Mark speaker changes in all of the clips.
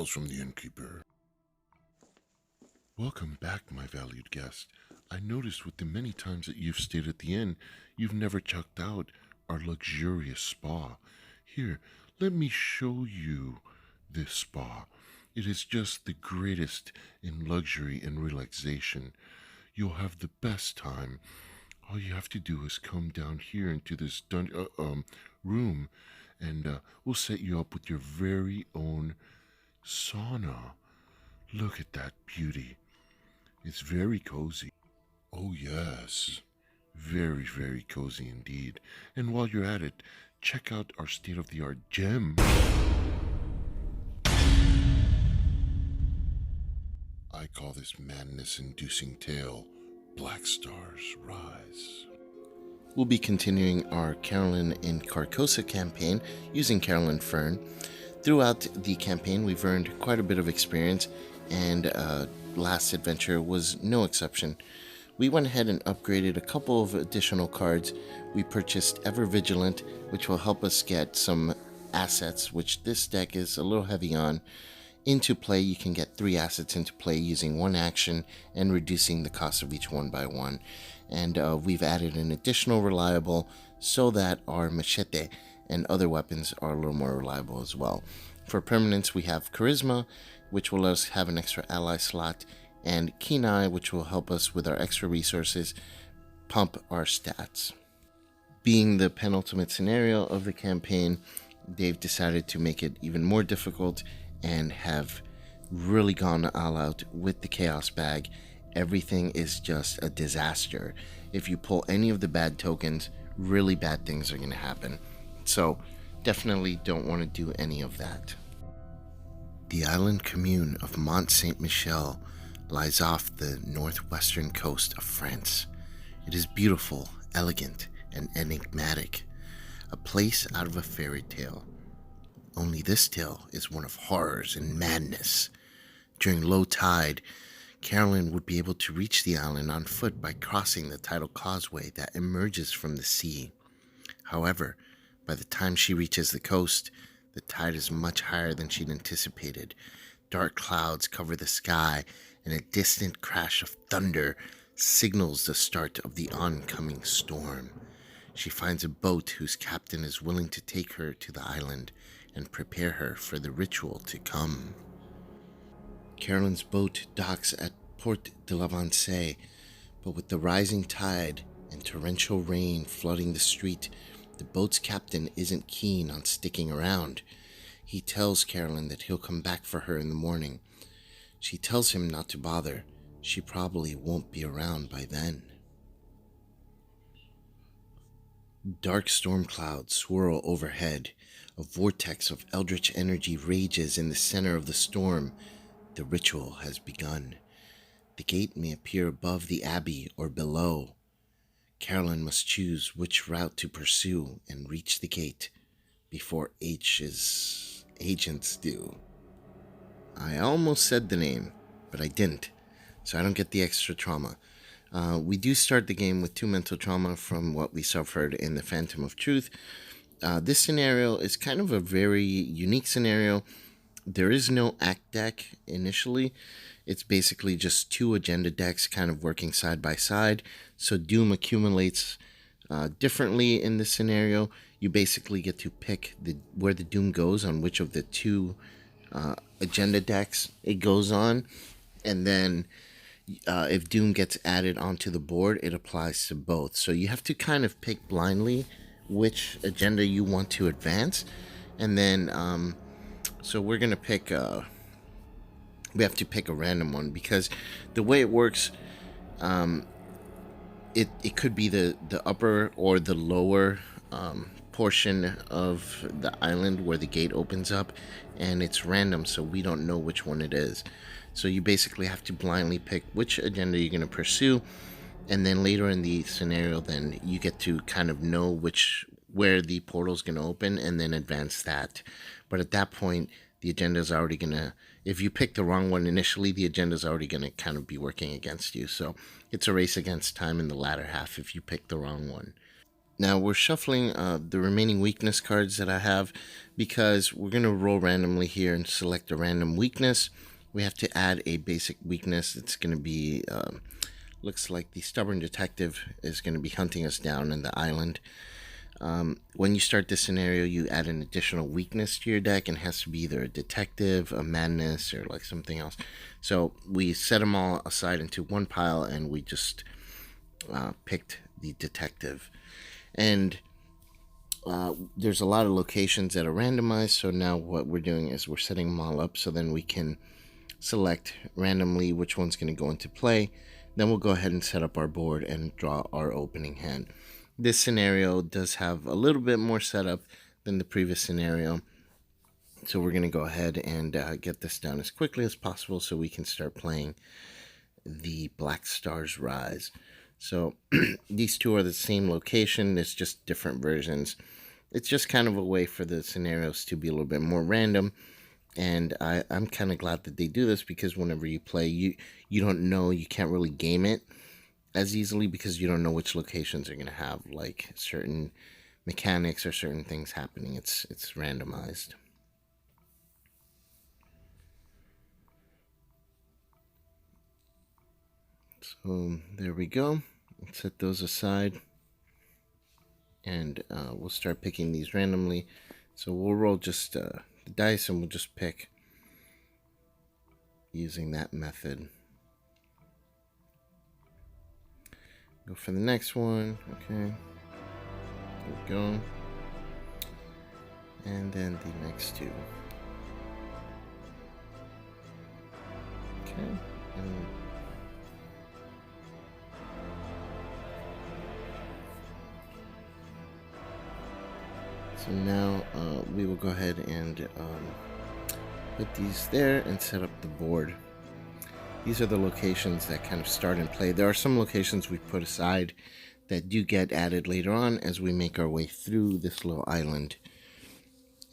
Speaker 1: calls from the innkeeper. Welcome back, my valued guest. I noticed with the many times that you've stayed at the inn, you've never checked out our luxurious spa. Here, let me show you this spa. It is just the greatest in luxury and relaxation. You'll have the best time. All you have to do is come down here into this room, and we'll set you up with your very own sauna. Look at that beauty. It's very cozy. Oh, yes. Very, very cozy indeed. And while you're at it, check out our state-of-the-art gem. I call this madness-inducing tale Black Stars Rise. We'll be continuing our Carolyn in Carcosa campaign using Carolyn Fern. Throughout the campaign, we've earned quite a bit of experience, and last adventure was no exception. We went ahead and upgraded a couple of additional cards. We purchased Ever Vigilant, which will help us get some assets, which this deck is a little heavy on, into play. You can get 3 assets into play using 1 action and reducing the cost of each one by 1. And we've added an additional reliable so that our machete and other weapons are a little more reliable as well. For permanents, we have Charisma, which will let us have an extra ally slot, and Keen Eye, which will help us with our extra resources pump our stats. Being the penultimate scenario of the campaign, they've decided to make it even more difficult and have really gone all out with the Chaos Bag. Everything is just a disaster. If you pull any of the bad tokens, really bad things are going to happen. So definitely don't want to do any of that. The island commune of Mont Saint-Michel lies off the northwestern coast of France. It is beautiful, elegant, and enigmatic, a place out of a fairy tale. Only this tale is one of horrors and madness. During low tide, Carolyn would be able to reach the island on foot by crossing the tidal causeway that emerges from the sea. However, by the time she reaches the coast, the tide is much higher than she'd anticipated. Dark clouds cover the sky, and a distant crash of thunder signals the start of the oncoming storm. She finds a boat whose captain is willing to take her to the island and prepare her for the ritual to come. Carolyn's boat docks at Port de l'Avancée, but with the rising tide and torrential rain flooding the street, the boat's captain isn't keen on sticking around. He tells Carolyn that he'll come back for her in the morning. She tells him not to bother. She probably won't be around by then. Dark storm clouds swirl overhead. A vortex of eldritch energy rages in the center of the storm. The ritual has begun. The gate may appear above the abbey or below. Carolyn must choose which route to pursue and reach the gate before H's agents do. I almost said the name, but I didn't, so I don't get the extra trauma. We do start the game with 2 mental trauma from what we suffered in the Phantom of Truth. This scenario is kind of a very unique scenario. There is no act deck initially. It's basically just 2 agenda decks kind of working side by side. So Doom accumulates differently in this scenario. You basically get to pick where the Doom goes on which of the 2 agenda decks it goes on. And then if Doom gets added onto the board, it applies to both. So you have to kind of pick blindly which agenda you want to advance. And then so we're going to pick we have to pick a random one, because the way it works, it could be the upper or the lower portion of the island where the gate opens up, and it's random, so we don't know which one it is. So you basically have to blindly pick which agenda you're going to pursue, and then later in the scenario, then you get to kind of know where the portal's going to open and then advance that. But at that point, the agenda is already going to, if you pick the wrong one initially, the agenda is already going to kind of be working against you. So it's a race against time in the latter half if you pick the wrong one. Now we're shuffling the remaining weakness cards that I have because we're going to roll randomly here and select a random weakness. We have to add a basic weakness. It's going to be, looks like the Stubborn Detective is going to be hunting us down in the island. When you start this scenario, you add an additional weakness to your deck, and it has to be either a detective, a madness, or like something else. So we set them all aside into one pile, and we just picked the detective. And there's a lot of locations that are randomized, so now what we're doing is we're setting them all up so then we can select randomly which one's going to go into play. Then we'll go ahead and set up our board and draw our opening hand. This scenario does have a little bit more setup than the previous scenario, so we're going to go ahead and get this done as quickly as possible so we can start playing the Black Stars Rise. So these two are the same location, it's just different versions. It's just kind of a way for the scenarios to be a little bit more random, and I'm kind of glad that they do this, because whenever you play, you don't know, you can't really game it as easily because you don't know which locations are going to have like certain mechanics or certain things happening. It's randomized. So there we go. Let's set those aside, and we'll start picking these randomly. So we'll roll just the dice, and we'll just pick using that method. Go for the next one. Okay, there we go. And then the next two. Okay, and so now we will go ahead and put these there and set up the board. These are the locations that kind of start and play. There are some locations we put aside that do get added later on as we make our way through this little island.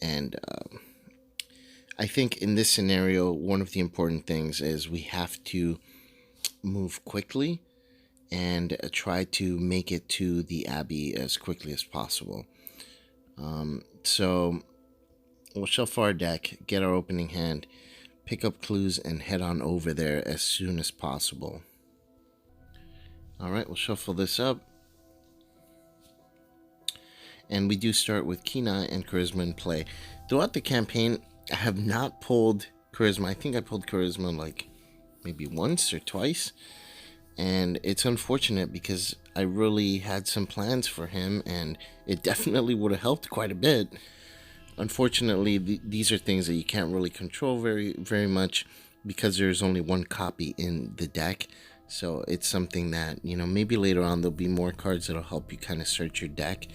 Speaker 1: And I think in this scenario, one of the important things is we have to move quickly and try to make it to the Abbey as quickly as possible. So we'll shuffle our deck, get our opening hand, pick up clues, and head on over there as soon as possible. Alright, we'll shuffle this up. And we do start with Kenai and Charisma in play. Throughout the campaign, I have not pulled Charisma. I think I pulled Charisma like maybe once or twice. And it's unfortunate because I really had some plans for him, and it definitely would have helped quite a bit. Unfortunately, these are things that you can't really control very much because there's only one copy in the deck. So it's something that, maybe later on there'll be more cards that'll help you kind of search your deck.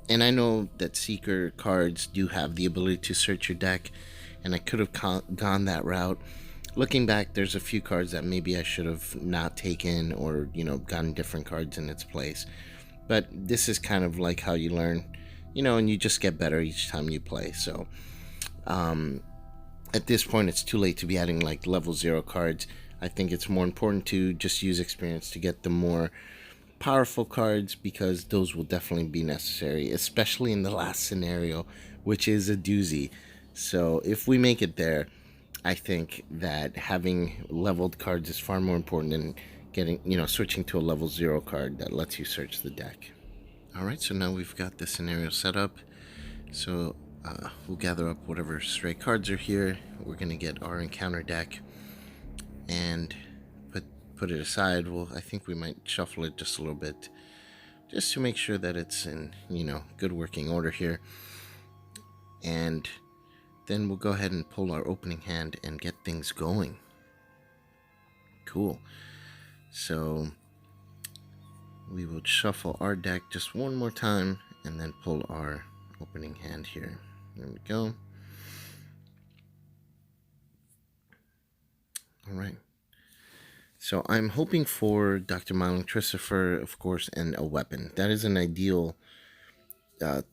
Speaker 1: And I know that Seeker cards do have the ability to search your deck, and I could have gone that route. Looking back, there's a few cards that maybe I should have not taken, or, gotten different cards in its place. But this is kind of like how you learn, and you just get better each time you play. So at this point, it's too late to be adding like level 0 cards. I think it's more important to just use experience to get the more powerful cards, because those will definitely be necessary, especially in the last scenario, which is a doozy. So if we make it there, I think that having leveled cards is far more important than getting, switching to a level 0 card that lets you search the deck. Alright, so now we've got the scenario set up. So we'll gather up whatever stray cards are here. We're going to get our encounter deck and put it aside. Well, I think we might shuffle it just a little bit, just to make sure that it's in, good working order here. And then we'll go ahead and pull our opening hand and get things going. Cool. So we will shuffle our deck just one more time and then pull our opening hand here. There we go. All right. So I'm hoping for Dr. Miling Christopher, of course, and a weapon. That is an ideal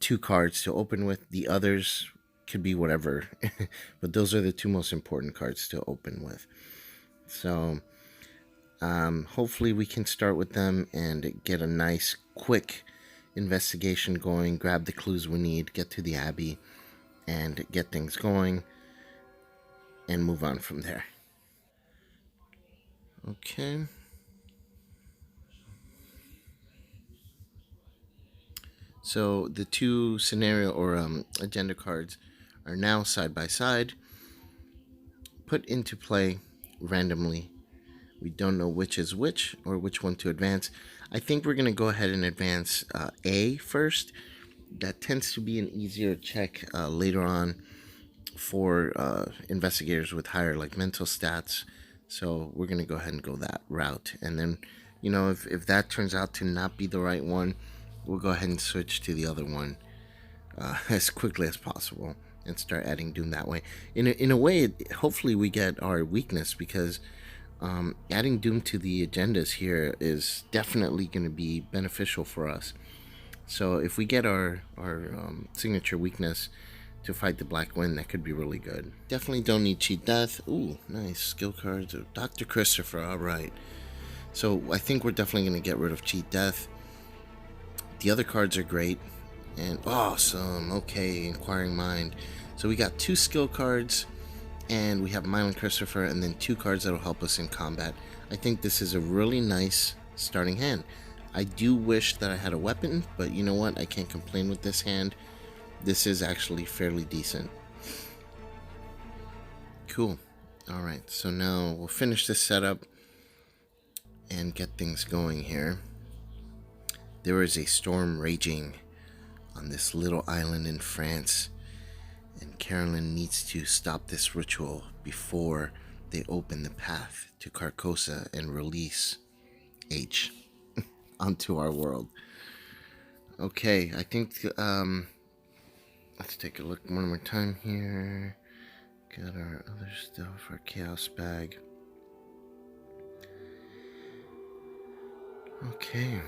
Speaker 1: 2 cards to open with. The others could be whatever, but those are the 2 most important cards to open with. So hopefully we can start with them and get a nice, quick investigation going, grab the clues we need, get to the Abbey, and get things going, and move on from there. Okay. So the two scenario or agenda cards are now side by side, put into play randomly. We don't know which is which or which one to advance. I think we're going to go ahead and advance A first. That tends to be an easier check later on for investigators with higher mental stats. So we're going to go ahead and go that route. And then, if that turns out to not be the right one, we'll go ahead and switch to the other one as quickly as possible and start adding doom that way. In a way, hopefully we get our weakness, because adding doom to the agendas here is definitely going to be beneficial for us. So if we get our signature weakness to fight the Black Wind, that could be really good. Definitely don't need cheat death. Ooh, nice skill cards of Dr. Christopher. All right. So I think we're definitely going to get rid of cheat death. The other cards are great and awesome. Okay, Inquiring Mind. So we got 2 skill cards, and we have Mylan Christopher, and then 2 cards that will help us in combat. I think this is a really nice starting hand. I do wish that I had a weapon, but you know what? I can't complain with this hand. This is actually fairly decent. Cool. Alright, so now we'll finish this setup and get things going here. There is a storm raging on this little island in France, and Carolyn needs to stop this ritual before they open the path to Carcosa and release H onto our world. Okay, I think, let's take a look one more time here. Got our other stuff, our chaos bag. Okay.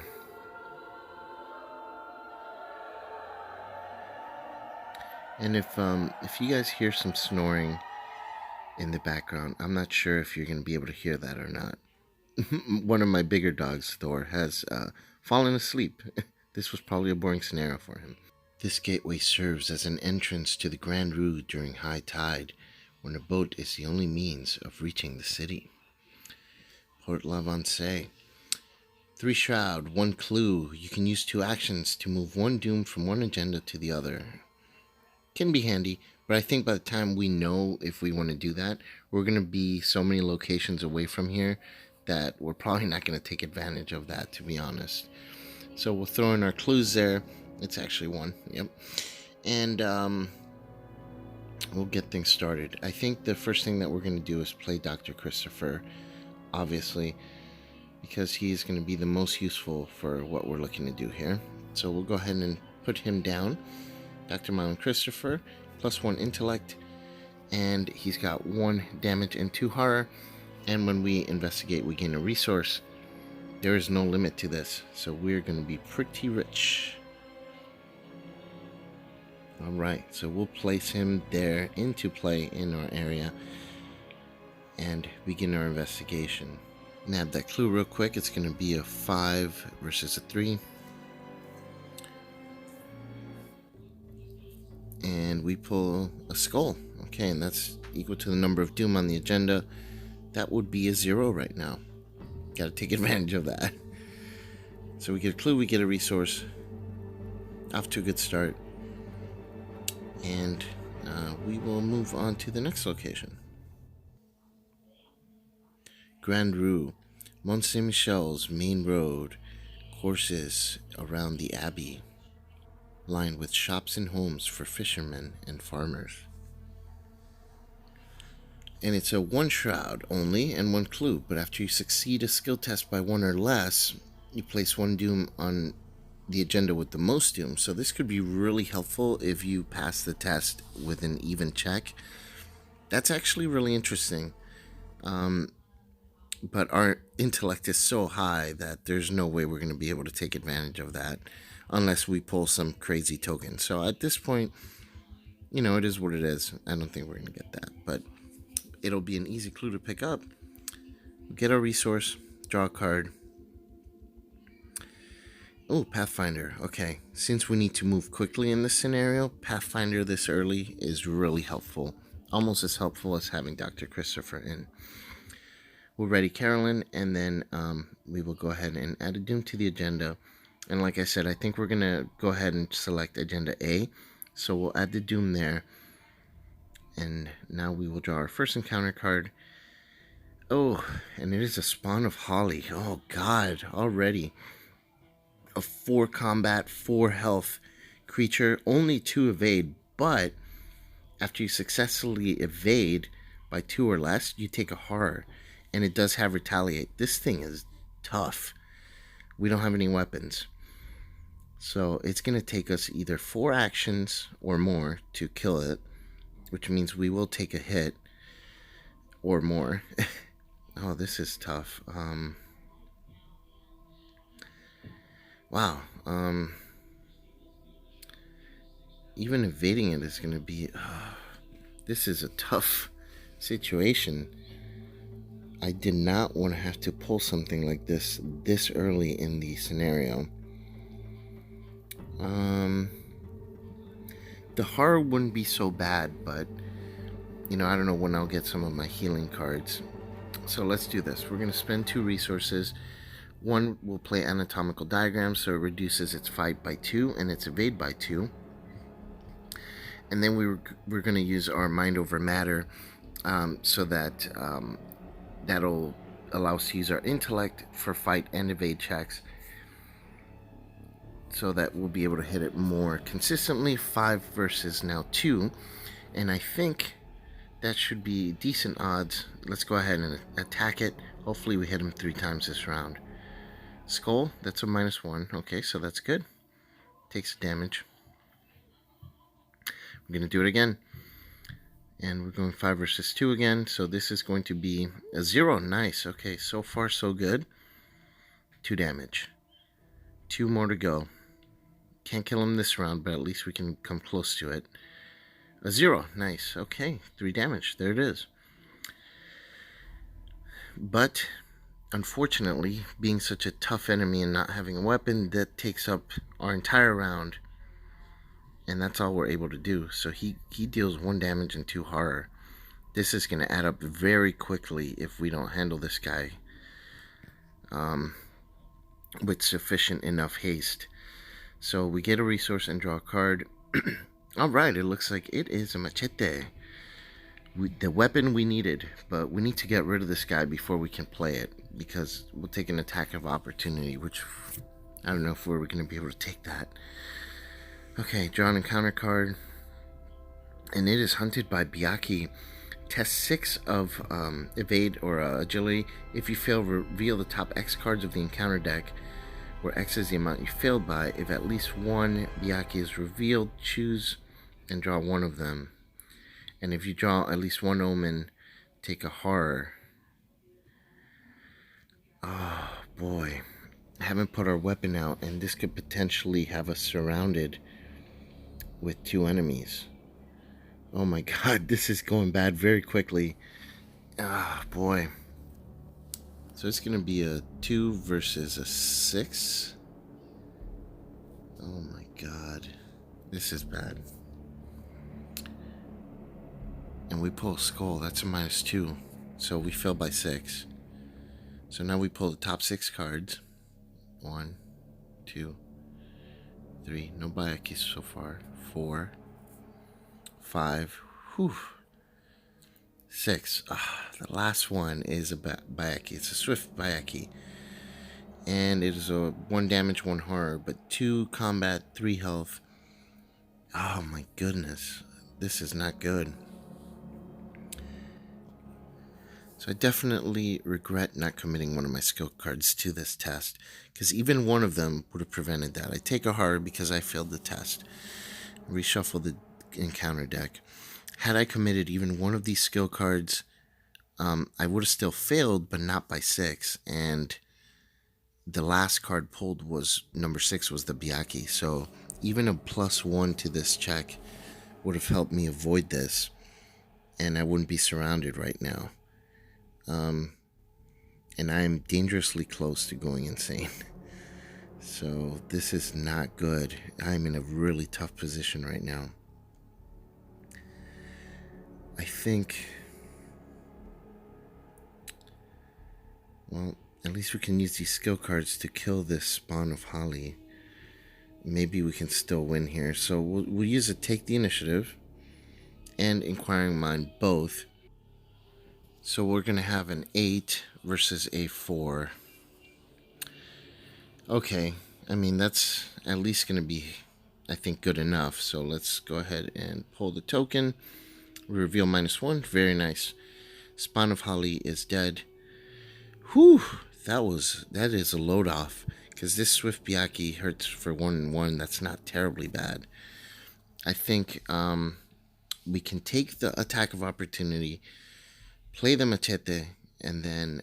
Speaker 1: And if you guys hear some snoring in the background, I'm not sure if you're going to be able to hear that or not. One of my bigger dogs, Thor, has fallen asleep. This was probably a boring scenario for him. This gateway serves as an entrance to the Grand Rue during high tide, when a boat is the only means of reaching the city. Port l'Avancée. 3 shroud, 1 clue. You can use 2 actions to move 1 doom from one agenda to the other. Can be handy, but I think by the time we know if we want to do that, we're going to be so many locations away from here that we're probably not going to take advantage of that, to be honest. So we'll throw in our clues there. It's actually 1, yep. And we'll get things started. I think the first thing that we're going to do is play Dr. Christopher, obviously, because he's going to be the most useful for what we're looking to do here. So we'll go ahead and put him down. Dr. Mylan Christopher, +1 intellect, and he's got 1 damage and 2 horror, and when we investigate we gain a resource. There is no limit to this, so we're going to be pretty rich. Alright, so we'll place him there into play in our area and begin our investigation. Nab that clue real quick. It's going to be a 5 versus a 3. And we pull a skull. Okay, and that's equal to the number of doom on the agenda. That would be a 0 right now. Gotta take advantage of that. So we get a clue, we get a resource. Off to a good start. And we will move on to the next location. Grand Rue, Mont Saint-Michel's main road courses around the Abbey, lined with shops and homes for fishermen and farmers. And it's a 1 shroud only and 1 clue, but after you succeed a skill test by 1 or less, you place 1 doom on the agenda with the most doom. So this could be really helpful if you pass the test with an even check. That's actually really interesting. But our intellect is so high that there's no way we're going to be able to take advantage of that unless we pull some crazy token. So at this point, it is what it is. I don't think we're going to get that, but it'll be an easy clue to pick up. Get our resource, draw a card, Oh, Pathfinder. Okay. Since we need to move quickly in this scenario, Pathfinder this early is really helpful. Almost as helpful as having Dr. Christopher in. We'll ready Carolyn, and then we will go ahead and add a doom to the agenda. And like I said, I think we're going to go ahead and select Agenda A. So we'll add the doom there. And now we will draw our first encounter card. Oh, and it is a Spawn of Holly. Oh, God, already. A 4 combat, 4 health creature, only 2 evade, but after you successfully evade by 2 or less, you take a horror, and it does have retaliate. This thing is tough. We don't have any weapons, so it's going to take us either 4 actions or more to kill it, which means we will take a hit or more. Oh, this is tough. Wow. Even evading it is going to be... this is a tough situation. I did not want to have to pull something like this early in the scenario. The horror wouldn't be so bad, but I don't know when I'll get some of my healing cards. So let's do this. We're going to spend 2 resources. One will play anatomical diagram, so it reduces its fight by 2 and its evade by 2. And then we're going to use our mind over matter, so that that'll allow us to use our intellect for fight and evade checks, so that we'll be able to hit it more consistently. 5 versus now 2, and I think that should be decent odds. Let's go ahead and attack it. Hopefully we hit him 3 times this round. Skull, that's a -1. Okay, so that's good. Takes damage. We're going to do it again. And we're going 5 versus 2 again. So this is going to be a 0. Nice. Okay, so far so good. 2 damage. 2 more to go. Can't kill him this round, but at least we can come close to it. A 0. Nice. Okay, 3 damage. There it is. But unfortunately, being such a tough enemy and not having a weapon, that takes up our entire round. And that's all we're able to do. So he deals 1 damage and 2 horror. This is going to add up very quickly if we don't handle this guy with sufficient enough haste. So we get a resource and draw a card. Alright, it looks like it is a machete. The weapon we needed, but we need to get rid of this guy before we can play it, because we'll take an attack of opportunity, which I don't know if we're going to be able to take that. Okay, draw an encounter card, and it is hunted by Byaki. Test 6 of evade or agility. If you fail, reveal the top X cards of the encounter deck, where X is the amount you failed by. If at least 1 Byaki is revealed, choose and draw 1 of them. And if you draw at least 1 omen, take a horror. Oh boy, I haven't put our weapon out, and this could potentially have us surrounded with 2 enemies. Oh my god, this is going bad very quickly. Ah boy. So it's gonna be a 2 versus a 6. Oh my god, this is bad. And we pull a skull. That's a -2. So we fail by 6. So now we pull the top 6 cards. 1, 2, 3. No Byaki so far. 4, 5. Whew. 6. The last one is a Byaki. It's a swift Byaki. And it is a 1 damage, 1 horror, but 2 combat, 3 health. Oh my goodness. This is not good. So I definitely regret not committing one of my skill cards to this test, because even one of them would have prevented that. I take a horror because I failed the test. Reshuffle the encounter deck. Had I committed even one of these skill cards, I would have still failed, but not by 6. And the last card pulled was number 6, was the Byaki. So even a +1 to this check would have helped me avoid this, and I wouldn't be surrounded right now. And I am dangerously close to going insane. So this is not good. I'm in a really tough position right now. I think, well, at least we can use these skill cards to kill this spawn of Holly. Maybe we can still win here. So we'll use a Take the Initiative and Inquiring Mind both. So we're going to have an 8 versus a 4. Okay, I mean, that's at least going to be, I think, good enough. So let's go ahead and pull the token. Reveal -1. Very nice. Spawn of Holly is dead. Whew, that is a load off. Because this Swift Byaki hurts for 1-1. That's not terribly bad. I think we can take the attack of opportunity, play the Machete, and then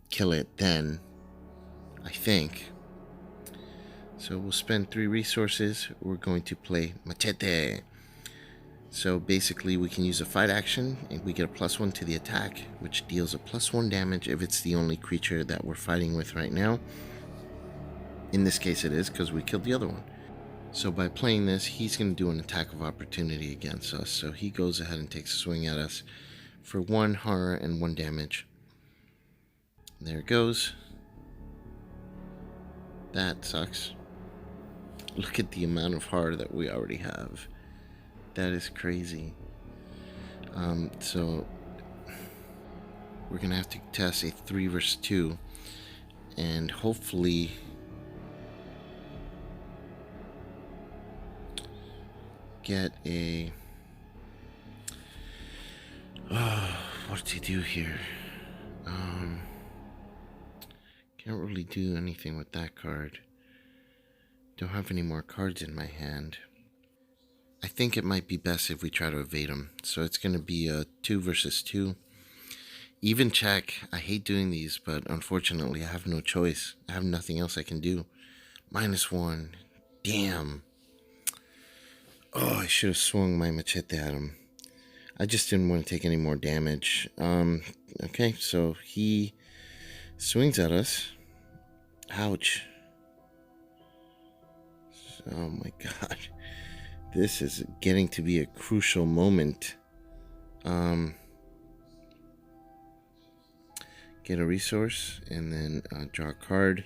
Speaker 1: kill it then, I think. So we'll spend 3 resources. We're going to play Machete. So basically we can use a fight action and we get a +1 to the attack, which deals a +1 damage if it's the only creature that we're fighting with right now. In this case it is, because we killed the other one. So by playing this, he's going to do an attack of opportunity against us. So he goes ahead and takes a swing at us for 1 horror and 1 damage. There it goes. That sucks. Look at the amount of horror that we already have. That is crazy. So we're going to have to test a 3 versus 2. And hopefully get a... what to do here? Can't really do anything with that card. Don't have any more cards in my hand. I think it might be best if we try to evade him. So it's going to be a 2 versus 2. Even check. I hate doing these, but unfortunately I have no choice. I have nothing else I can do. -1. Damn. Oh, I should have swung my Machete at him. I just didn't want to take any more damage. Okay, so he swings at us. Ouch. Oh my god. This is getting to be a crucial moment. Get a resource and then draw a card.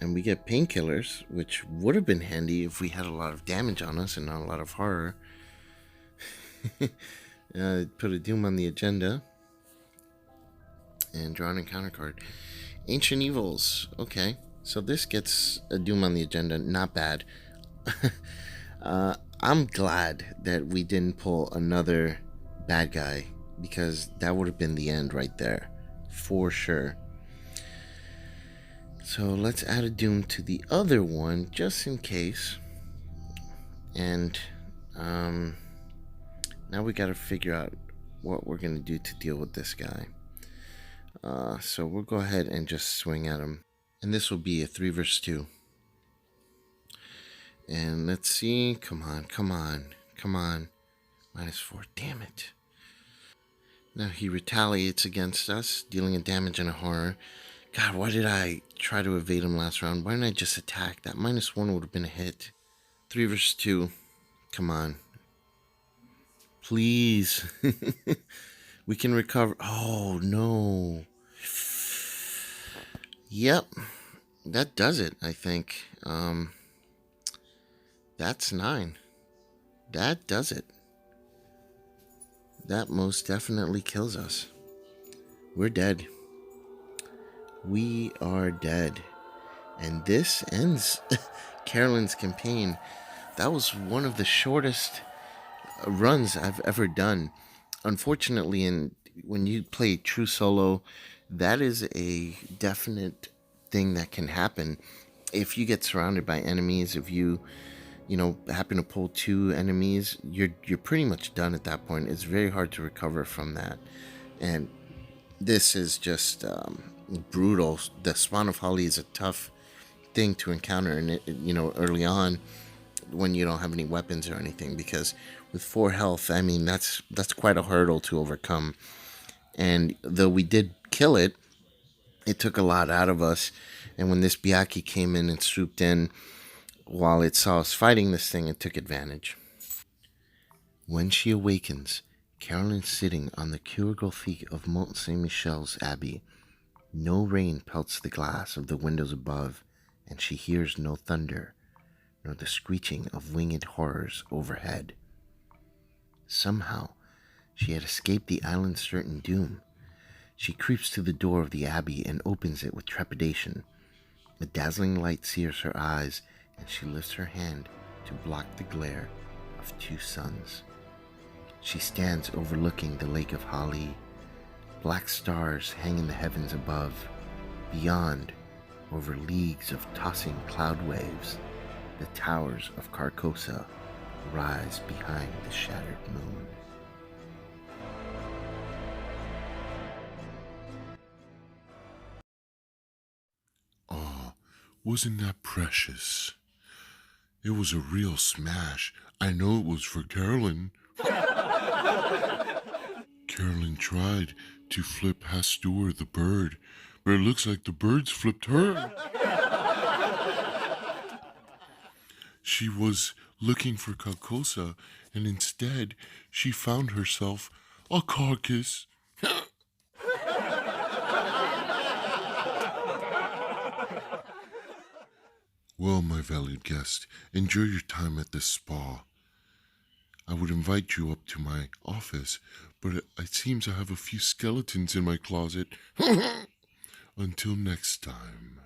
Speaker 1: And we get painkillers, which would have been handy if we had a lot of damage on us and not a lot of horror. Put a Doom on the agenda. And draw an encounter card. Ancient Evils. Okay, so this gets a Doom on the agenda. Not bad. I'm glad that we didn't pull another bad guy, because that would have been the end right there. For sure. So let's add a Doom to the other one, just in case. And now we got to figure out what we're going to do to deal with this guy. So we'll go ahead and just swing at him. And this will be a 3 versus 2. And let's see. Come on, come on, come on. -4. Damn it. Now he retaliates against us, dealing a damage and a horror. God, why did I try to evade him last round? Why didn't I just attack? That -1 would have been a hit. 3 versus 2. Come on. Please. We can recover. Oh, no. Yep. That does it, I think. That's 9. That does it. That most definitely kills us. We're dead. We are dead. And this ends Carolyn's campaign. That was one of the shortest runs I've ever done. Unfortunately, when you play true solo, that is a definite thing that can happen. If you get surrounded by enemies, if you happen to pull 2 enemies, you're pretty much done at that point. It's very hard to recover from that. And this is just brutal. The Spawn of Holly is a tough thing to encounter, and early on when you don't have any weapons or anything, because with 4 health, I mean, that's quite a hurdle to overcome. And though we did kill it, it took a lot out of us. And when this Biaki came in and swooped in, while it saw us fighting this thing, it took advantage. When she awakens, Carolyn's sitting on the Cour Gothique of Mont Saint-Michel's Abbey. No rain pelts the glass of the windows above, and she hears no thunder, nor the screeching of winged horrors overhead. Somehow, she had escaped the island's certain doom. She creeps to the door of the abbey and opens it with trepidation. A dazzling light sears her eyes, and she lifts her hand to block the glare of two suns. She stands overlooking the lake of Hali. Black stars hang in the heavens above. Beyond, over leagues of tossing cloud waves, the towers of Carcosa rise behind the shattered moon.
Speaker 2: Oh, wasn't that precious? It was a real smash. I know it was for Carolyn. Carolyn tried to flip Hastur the bird, but it looks like the birds flipped her. She was looking for Carcosa, and instead she found herself a carcass. Well, my valued guest, enjoy your time at this spa. I would invite you up to my office, but it seems I have a few skeletons in my closet. Until next time.